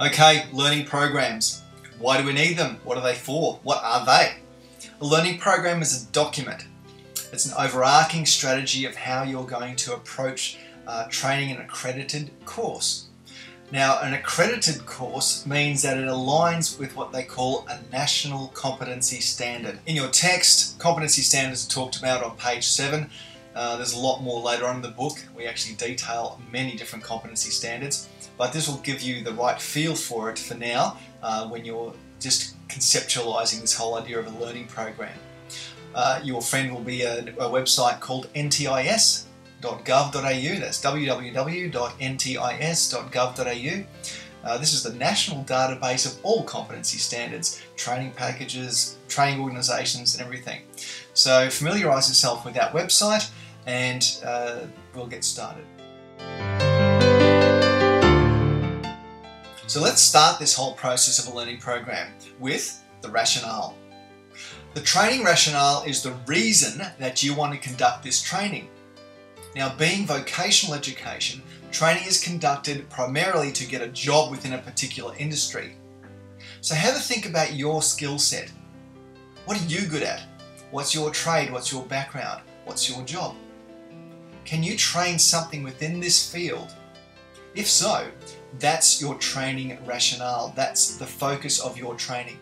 Okay, learning programs. Why do we need them? What are they for? What are they? A learning program is a document. It's an overarching strategy of how you're going to approach training an accredited course. Now, an accredited course means that it aligns with what they call a national competency standard. In your text, competency standards are talked about on page 7. There's a lot more later on in the book. We actually detail many different competency standards, but this will give you the right feel for it for now when you're just conceptualizing this whole idea of a learning program. Your friend will be a website called ntis.gov.au. That's www.ntis.gov.au. This is the national database of all competency standards, training packages, training organisations and everything. So familiarise yourself with that website and we'll get started. So let's start this whole process of a learning program with the rationale. The training rationale is the reason that you want to conduct this training. Now, being vocational education, training is conducted primarily to get a job within a particular industry. So have a think about your skill set. What are you good at? What's your trade? What's your background? What's your job? Can you train something within this field? If so, that's your training rationale. That's the focus of your training.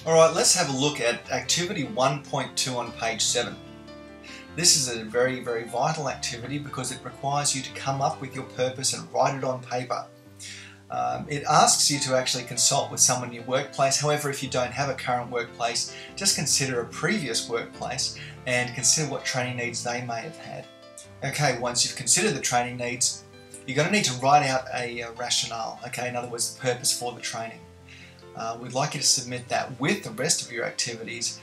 Alright, let's have a look at activity 1.2 on page 7. This is a very, very vital activity because it requires you to come up with your purpose and write it on paper. It asks you to actually consult with someone in your workplace. However, if you don't have a current workplace, just consider a previous workplace and consider what training needs they may have had. Okay, once you've considered the training needs, you're going to need to write out a rationale. Okay, in other words, the purpose for the training. We'd like you to submit that with the rest of your activities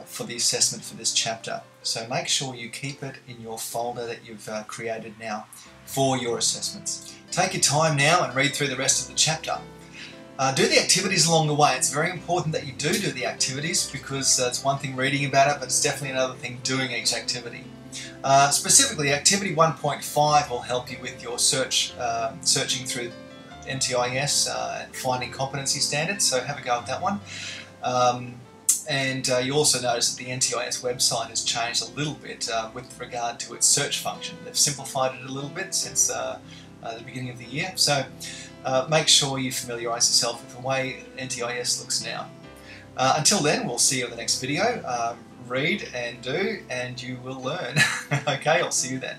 for the assessment for this chapter. So make sure you keep it in your folder that you've created now for your assessments. Take your time now and read through the rest of the chapter. Do the activities along the way. It's very important that you do the activities because it's one thing reading about it, but it's definitely another thing doing each activity. Specifically, activity 1.5 will help you with your searching through NTIS and finding competency standards, so have a go at that one. And you also notice that the NTIS website has changed a little bit with regard to its search function. They've simplified it a little bit since the beginning of the year, so make sure you familiarise yourself with the way NTIS looks now. Until then, we'll see you in the next video. Read and do, and you will learn. Okay, I'll see you then.